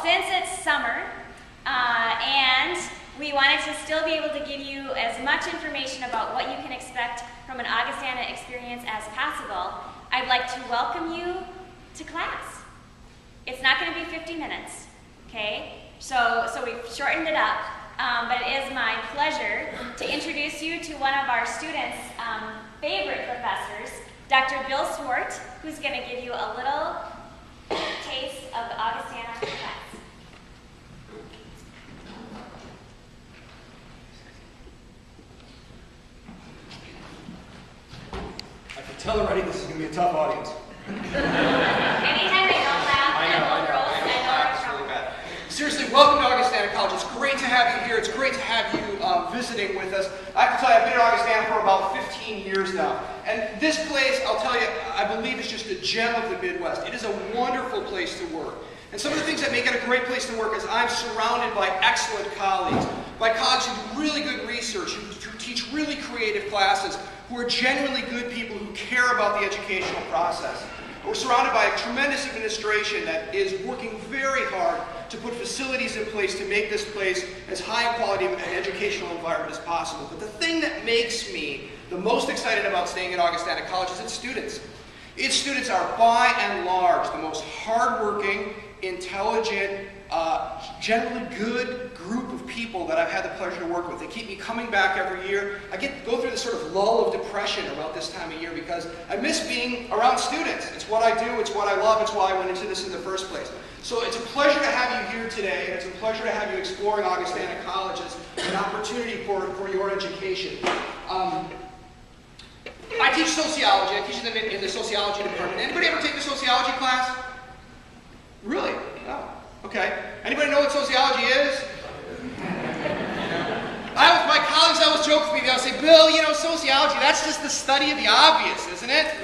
since it's summer, and we wanted to still be able to give you as much information about what you can expect from an Augustana experience as possible, I'd like to welcome you to class. It's not going to be 50 minutes, okay? So we've shortened it up, but it is my pleasure to introduce you to one of our students' favorite professors, Dr. Bill Swart, who's going to give you a little taste of the Augustana class. I can tell already this is going to be a tough audience. Anytime they don't laugh, I know it's really bad. Seriously, welcome to Augustana College. It's great to have you here. It's great to have you visiting with us. I have to tell you, I've been at Augustana for about 15 years now. And this place, I'll tell you, I believe is just a gem of the Midwest. It is a wonderful place to work. And some of the things that make it a great place to work is I'm surrounded by excellent colleagues, by colleagues who do really good research, who teach really creative classes, who are genuinely good people who care about the educational process. We're surrounded by a tremendous administration that is working very hard to put facilities in place to make this place as high a quality of an educational environment as possible. But the thing that makes me the most excited about staying at Augustana College is its students. Its students are, by and large, the most hardworking, intelligent, generally good group of people that I've had the pleasure to work with. They keep me coming back every year. I get to go through this sort of lull of depression about this time of year because I miss being around students. It's what I do, it's what I love, it's why I went into this in the first place. So it's a pleasure to have you here today, and it's a pleasure to have you exploring Augustana College as an opportunity for your education. I teach sociology. I teach them in the sociology department. Anybody ever take a sociology class? Really? Oh, okay. Anybody know what sociology is? My colleagues always joke with me. They'll say, Bill, you know, sociology, that's just the study of the obvious, isn't it?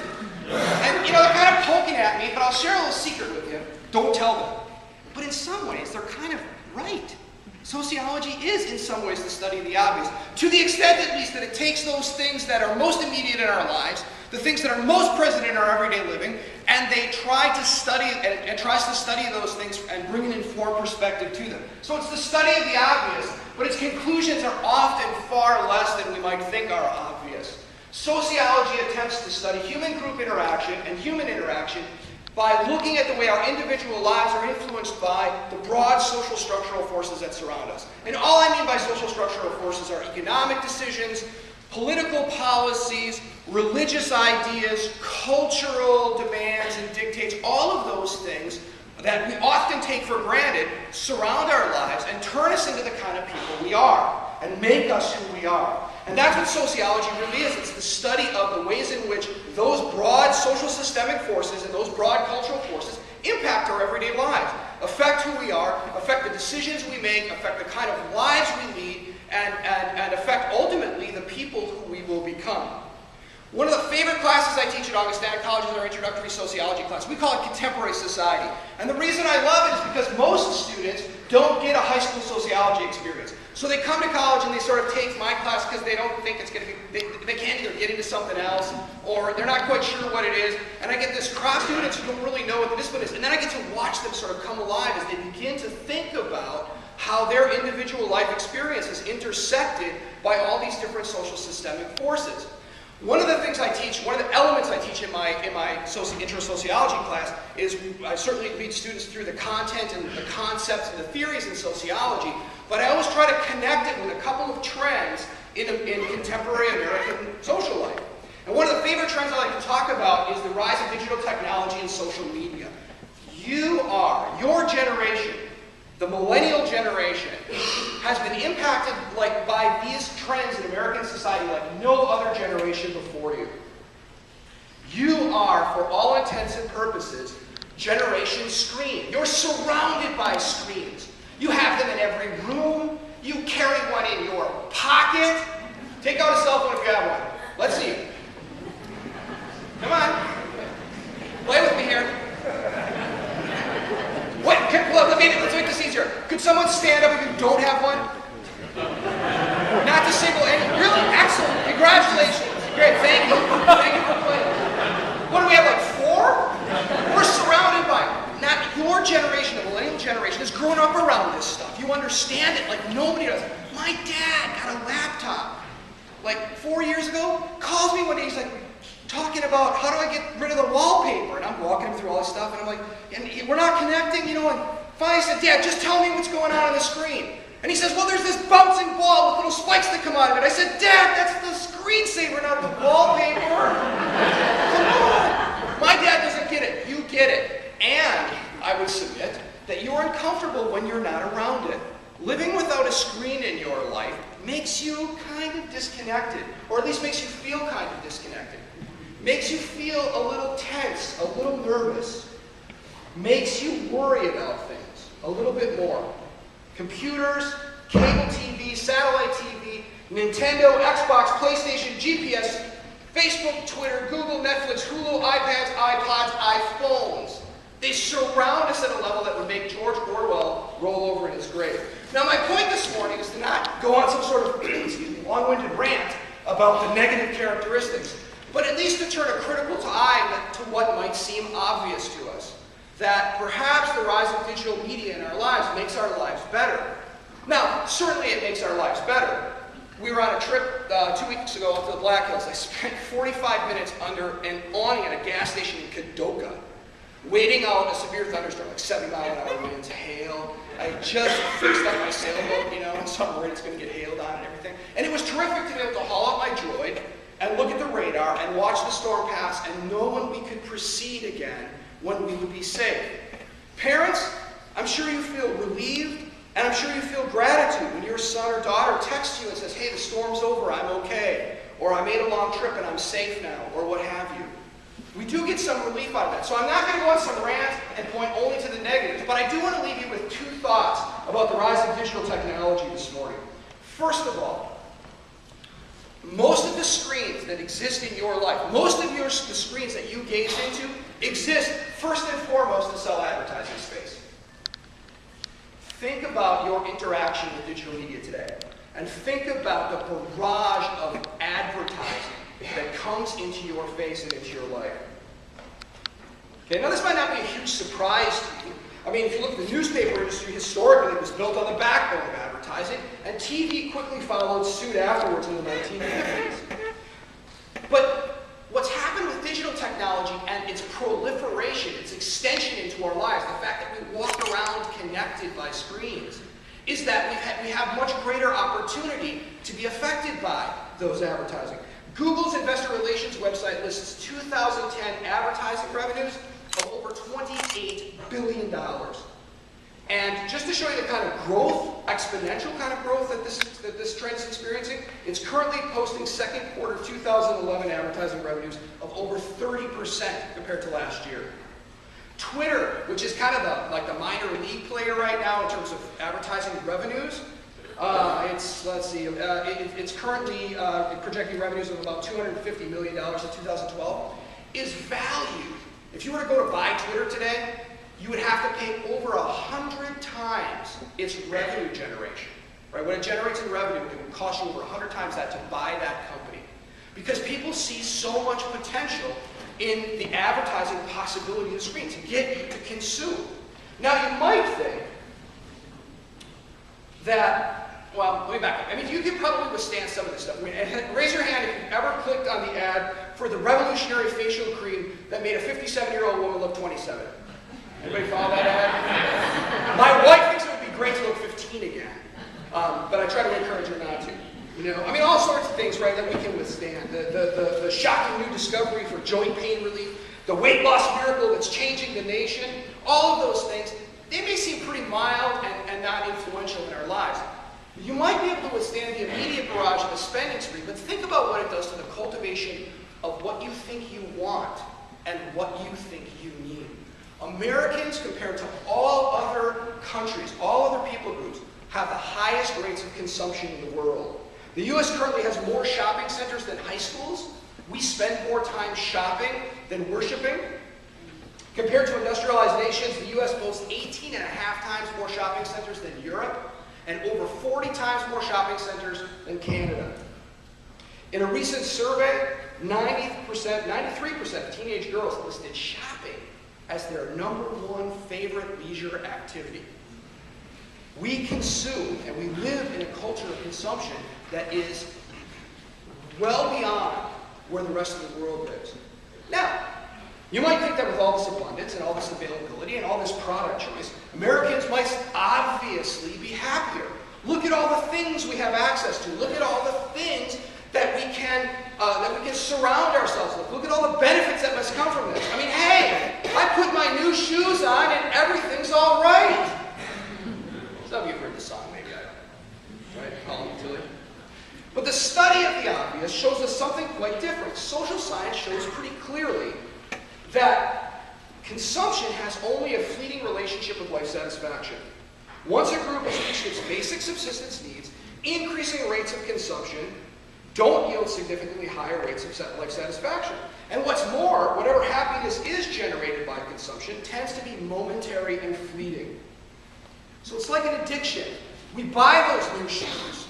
And, you know, they're kind of poking at me, but I'll share a little secret with you. Don't tell them. But in some ways, they're kind of right. Sociology is, in some ways, the study of the obvious. To the extent, at least, that it takes those things that are most immediate in our lives, the things that are most present in our everyday living, and they try to study and tries to study those things and bring an informed perspective to them. So it's the study of the obvious, but its conclusions are often far less than we might think are obvious. Sociology attempts to study human group interaction and human interaction by looking at the way our individual lives are influenced by the broad social structural forces that surround us. And all I mean by social structural forces are economic decisions, political policies, religious ideas, cultural demands and dictates. All of those things that we often take for granted surround our lives and turn us into the kind of people we are and make us who we are. And that's what sociology really is. It's the study of the ways in which those broad social systemic forces and those broad cultural forces impact our everyday lives, affect who we are, affect the decisions we make, affect the kind of lives we lead, and affect ultimately the people who we will become. One of the favorite classes I teach at Augustana College is our introductory sociology class. We call it contemporary society. And the reason I love it is because most students don't get a high school sociology experience. So they come to college and they sort of take my class because they don't think it's going to be, they can't either get into something else or they're not quite sure what it is. And I get this crowd of students who don't really know what the discipline is. And then I get to watch them sort of come alive as they begin to think about how their individual life experience is intersected by all these different social systemic forces. One of the things I teach, one of the elements I teach in my intro sociology class is I certainly lead students through the content and the concepts and the theories in sociology, but I always try to connect it with a couple of trends in contemporary American social life. And one of the favorite trends I like to talk about is the rise of digital technology and social media. Your generation, the millennial generation, has been impacted by these trends in American society like no other generation before you. You are, for all intents and purposes, Generation Screen. You're surrounded by screens. You have them in every room. You carry one in your pocket. Take out a cell phone if you have one. Let's see. Come on. Play with me here. What? Let's make this easier. Could someone stand up if you don't have one? Not to single any. Really? Excellent. Congratulations. Great. Thank you. Thank you for playing. What do we have, like 4? We're surrounded by not your generation, the millennial generation, is grown up around this stuff. You understand it like nobody does. My dad got a laptop like 4 years ago, calls me one day, he's like talking about how do I get rid of the wallpaper, and I'm walking him through all this stuff, and I'm like, and we're not connecting, you know, and finally I said, Dad, just tell me what's going on the screen. And he says, well, there's this bouncing ball with little spikes that come out of it. I said, Dad, that's the screensaver, not the wallpaper. Come on. My dad doesn't get it. You get it. And I would submit that you're uncomfortable when you're not around it. Living without a screen in your life makes you kind of disconnected, or at least makes you feel kind of disconnected. Makes you feel a little tense, a little nervous. Makes you worry about things a little bit more. Computers, cable TV, satellite TV, Nintendo, Xbox, PlayStation, GPS, Facebook, Twitter, Google, Netflix, Hulu, iPads, iPods, iPhones. They surround us at a level that would make George Orwell roll over in his grave. Now, my point this morning is to not go on some sort of long-winded rant about the negative characteristics, but at least to turn a critical eye to what might seem obvious to us. That perhaps the rise of digital media in our lives makes our lives better. Now, certainly it makes our lives better. We were on a trip 2 weeks ago up to the Black Hills. I spent 45 minutes under an awning at a gas station in Kadoka, waiting out a severe thunderstorm, like 70-mile-an-hour winds, hail. I just fixed up my sailboat, you know, and so I'm worried it's going to get hailed on and everything. And it was terrific to be able to haul out my droid and look at the radar and watch the storm pass and know when we could proceed again, when we would be safe. Parents, I'm sure you feel relieved, and I'm sure you feel gratitude when your son or daughter texts you and says, hey, the storm's over, I'm okay, or I made a long trip and I'm safe now, or what have you. We do get some relief out of that. So I'm not going to go on some rant and point only to the negatives, but I do want to leave you with two thoughts about the rise of digital technology this morning. First of all, most of the screens that exist in your life, most of the screens that you gaze into, exist first and foremost to sell advertising space. Think about your interaction with digital media today, and think about the barrage of advertising that comes into your face and into your life. Okay, now this might not be a huge surprise to you. I mean, if you look at the newspaper industry, historically it was built on the backbone of advertising, and TV quickly followed suit afterwards in the 1950s. But what's happened with digital technology and its proliferation, its extension into our lives, the fact that we walk around connected by screens, is that we have much greater opportunity to be affected by those advertising. Google's investor relations website lists 2010 advertising revenues of over $28 billion. And just to show you the kind of growth, exponential kind of growth that this trend is experiencing, it's currently posting second quarter 2011 advertising revenues of over 30% compared to last year. Twitter, which is kind of the minor league player right now in terms of advertising revenues, it's currently projecting revenues of about $250 million in 2012, is valued. If you were to go to buy Twitter today, you would have to pay over 100 times its revenue generation. Right? When it generates in revenue, it would cost you over 100 times that to buy that company. Because people see so much potential in the advertising possibility of the screen to get you to consume. Now, you might think that, well, let me back up. I mean, you could probably withstand some of this stuff. I mean, raise your hand if you've ever clicked on the ad for the revolutionary facial cream that made a 57-year-old woman look 27. Anybody follow that ad? My wife thinks it would be great to look 15 again, but I try to encourage her not to. You know, I mean, all sorts of things, right, that we can withstand. The shocking new discovery for joint pain relief, the weight loss miracle that's changing the nation, all of those things, they may seem pretty mild and not influential in our lives. You might be able to withstand the immediate barrage of the spending spree, but think about what it does to the cultivation of what you think you want and what you think you need. Americans, compared to all other countries, all other people groups, have the highest rates of consumption in the world. The U.S. currently has more shopping centers than high schools. We spend more time shopping than worshiping. Compared to industrialized nations, the U.S. boasts 18.5 times more shopping centers than Europe, and over 40 times more shopping centers than Canada. In a recent survey, 93% of teenage girls listed shopping as their #1 favorite leisure activity. We consume, and we live in a culture of consumption that is well beyond where the rest of the world lives. Now, you might think that with all this abundance and all this availability and all this product choice, Americans might obviously be happier. Look at all the things we have access to. Look at all the things that we can surround ourselves with. Look at all the benefits that must come from this. I mean, hey, I put my new shoes on and everything's all right. Some of you have heard the song, maybe I don't. Right? Call me Tilly. But the study of the obvious shows us something quite different. Social science shows pretty clearly that consumption has only a fleeting relationship with life satisfaction. Once a group has reached its basic subsistence needs, increasing rates of consumption don't yield significantly higher rates of life satisfaction. And what's more, whatever happiness is generated by consumption tends to be momentary and fleeting. So it's like an addiction. We buy those new shoes,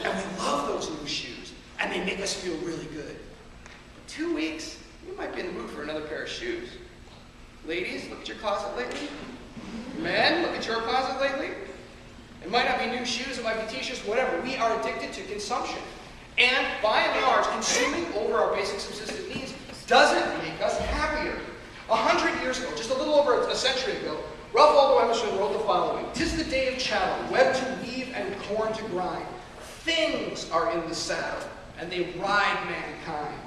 and we love those new shoes, and they make us feel really good. But 2 weeks, you might be in the mood for another pair of shoes. Ladies, look at your closet lately. Men, look at your closet lately. It might not be new shoes, it might be t-shirts, whatever. We are addicted to consumption. And by and large, consuming over our basic subsistence needs doesn't make us happier. 100 years ago, just a little over a century ago, Ralph Waldo Emerson wrote the following: "'Tis the day of chattel, web to weave and corn to grind. Things are in the saddle, and they ride mankind.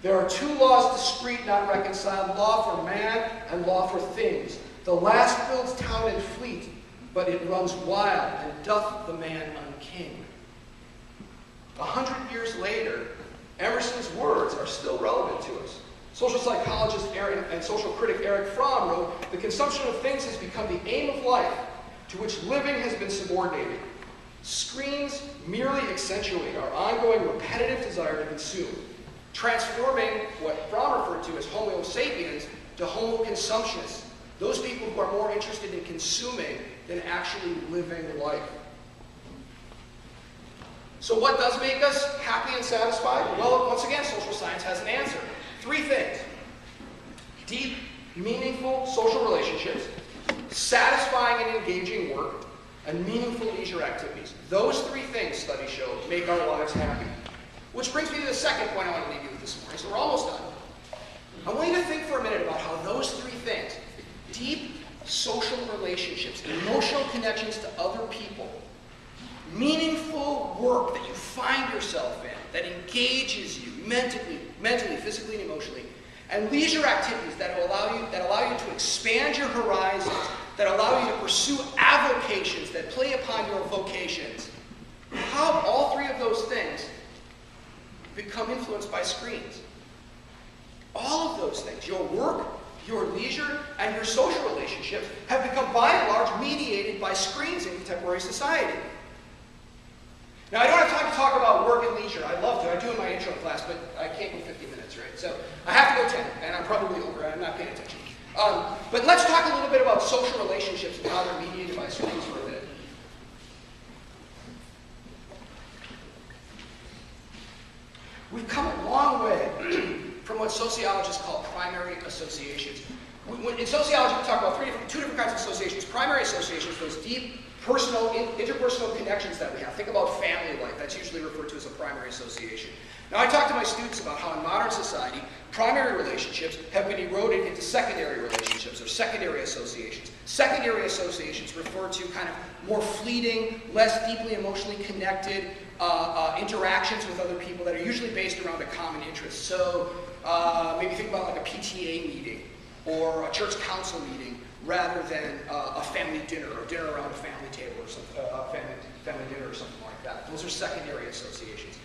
There are two laws discrete, not reconciled, law for man and law for things. The last builds town and fleet, but it runs wild and doth the man unking." 100 years later, Emerson's words are still relevant to us. Social psychologist and social critic Erich Fromm wrote, "The consumption of things has become the aim of life, to which living has been subordinated. Screens merely accentuate our ongoing repetitive desire to consume, transforming what Fromm referred to as Homo sapiens to Homo consumptionists, those people who are more interested in consuming than actually living life." So what does make us happy and satisfied? Well, once again, social science has an answer. 3 things: deep, meaningful social relationships, satisfying and engaging work, and meaningful leisure activities. Those 3 things, studies show, make our lives happy. Which brings me to the second point I want to leave you with this morning, so we're almost done. I want you to think for a minute about how those 3 things, deep social relationships, emotional connections to other people, meaningful work that you find yourself in, that engages you mentally, physically, and emotionally, and leisure activities that allow you to expand your horizons, that allow you to pursue avocations that play upon your vocations. How all 3 of those things become influenced by screens. All of those things, your work, your leisure, and your social relationships, have become by and large mediated by screens in contemporary society. Now, I don't have time to talk about work and leisure. I'd love to. I do in my intro class, but I can't go 50 minutes, right? So I have to go 10, and I'm probably over. I'm not paying attention. But let's talk a little bit about social relationships and how they're mediated by screens for a minute. We've come a long way from what sociologists call primary associations. In sociology, we talk about two different kinds of associations. Primary associations, those deep, personal, interpersonal connections that we have. Think about family life. That's usually referred to as a primary association. Now, I talk to my students about how in modern society, primary relationships have been eroded into secondary relationships or secondary associations. Secondary associations refer to kind of more fleeting, less deeply emotionally connected interactions with other people that are usually based around a common interest. So maybe think about like a PTA meeting or a church council meeting, rather than a family dinner or dinner around a family table or something, family dinner or something like that. Those are secondary associations.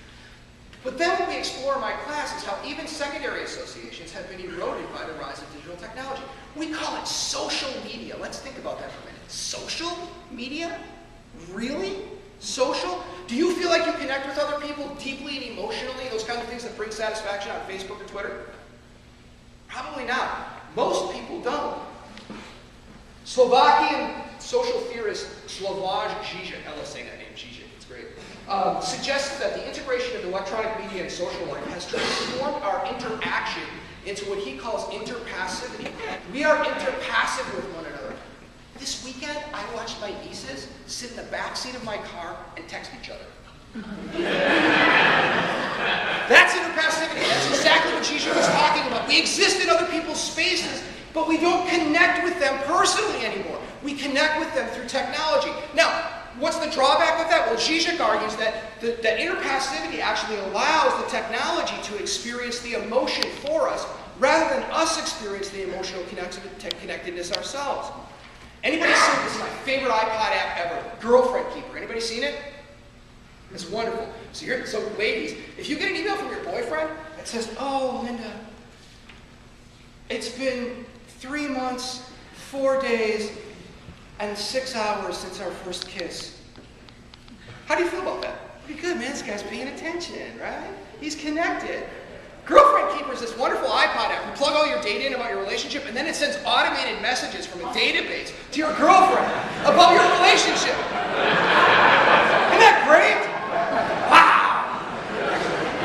But then what we explore in my class is how even secondary associations have been eroded by the rise of digital technology. We call it social media. Let's think about that for a minute. Social media? Really? Social? Do you feel like you connect with other people deeply and emotionally, those kinds of things that bring satisfaction on Facebook or Twitter? Probably not. Most people don't. Slovakian social theorist Slavoj Žižek, I love saying that name, Žižek, it's great, suggests that the integration of electronic media and social life has transformed our interaction into what he calls interpassivity. We are interpassive with one another. This weekend, I watched my nieces sit in the back seat of my car and text each other. That's interpassivity. That's exactly what Zizek was talking about. We exist in other people's spaces, but we don't connect with them personally anymore. We connect with them through technology. Now, what's the drawback of that? Well, Zizek argues that interpassivity actually allows the technology to experience the emotion for us, rather than us experience the emotional connectedness ourselves. Anybody seen this? Is my favorite iPod app ever, Girlfriend Keeper. Anybody seen it? It's wonderful. So ladies, if you get an email from your boyfriend that says, "Oh, Linda, it's been 3 months, 4 days, and 6 hours since our first kiss." How do you feel about that? Pretty good, man. This guy's paying attention, right? He's connected. Girlfriend Keeper is this wonderful iPod app. You plug all your data in about your relationship, and then it sends automated messages from a database to your girlfriend about your relationship. Isn't that great? Wow!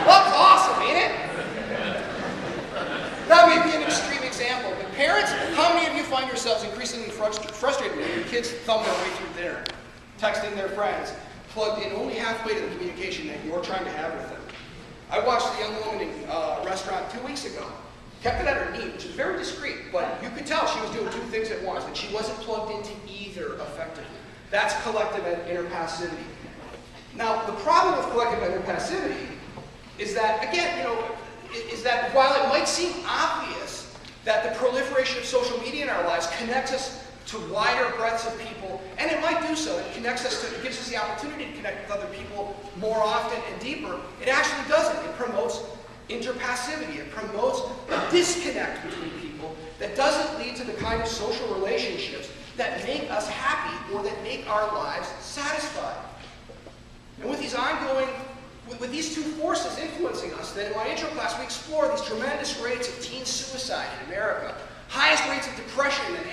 Well, that's awesome, ain't it? That may be an extreme example, but parents, how many of you find yourselves increasingly frustrated when your kids thumb their way through dinner, texting their friends, plugged in only halfway to the communication that you're trying to have with them? I watched a young woman in a restaurant 2 weeks ago. Kept it at her knee, which is very discreet, but you could tell she was doing 2 things at once, and she wasn't plugged into either effectively. That's collective interpassivity. Now, the problem with collective interpassivity is that, again, is that while it might seem obvious that the proliferation of social media in our lives connects us to wider breadths of people, and it might do so, it gives us the opportunity to connect with other people more often and deeper, it actually doesn't. It promotes interpassivity. It promotes a disconnect between people that doesn't lead to the kind of social relationships that make us happy or that make our lives satisfied. And with these two forces influencing us, then in my intro class we explore these tremendous rates of teen suicide in America. Highest rates of depression than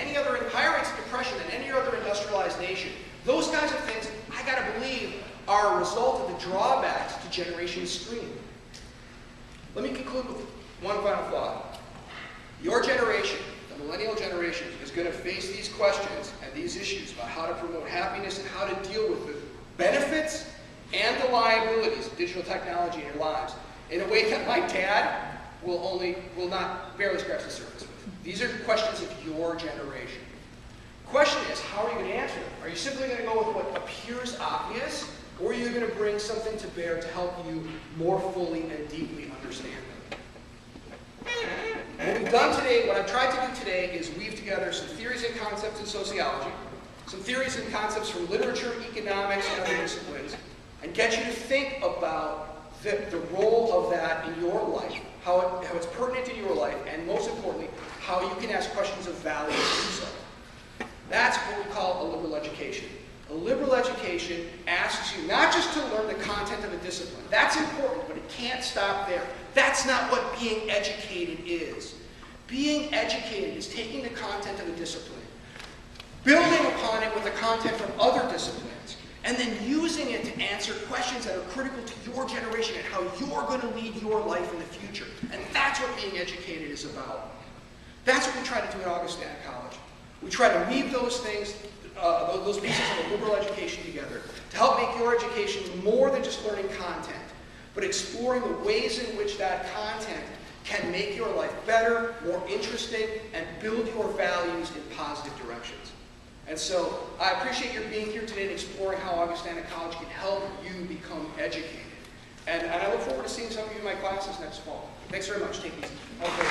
higher rates of depression than any other industrialized nation. Those kinds of things, I gotta believe, are a result of the drawbacks to Generation Screen. Let me conclude with one final thought. Your generation, the millennial generation, is going to face these questions and these issues about how to promote happiness and how to deal with the benefits and the liabilities of digital technology in your lives in a way that my dad will not barely scratch the surface with. These are questions of your generation. The question is, how are you going to answer them? Are you simply going to go with what appears obvious, or are you going to bring something to bear to help you more fully and deeply understand them? And what we've done today, what I've tried to do today, is weave together some theories and concepts in sociology, some theories and concepts from literature, economics, and other disciplines, and get you to think about the role of that in your life, how it's pertinent in your life, and most importantly, how you can ask questions of value for yourself. That's what we call a liberal education. A liberal education asks you not just to learn the content of a discipline. That's important, but it can't stop there. That's not what being educated is. Being educated is taking the content of a discipline, building upon it with the content from other disciplines, and then using it to answer questions that are critical to your generation and how you're going to lead your life in the future. And that's what being educated is about. That's what we try to do at Augustana College. We try to weave those things, those pieces of a liberal education together to help make your education more than just learning content, but exploring the ways in which that content can make your life better, more interesting, and build your values in positive directions. And so I appreciate your being here today and exploring how Augustana College can help you become educated. And I look forward to seeing some of you in my classes next fall. Thanks very much. Take it easy. Okay.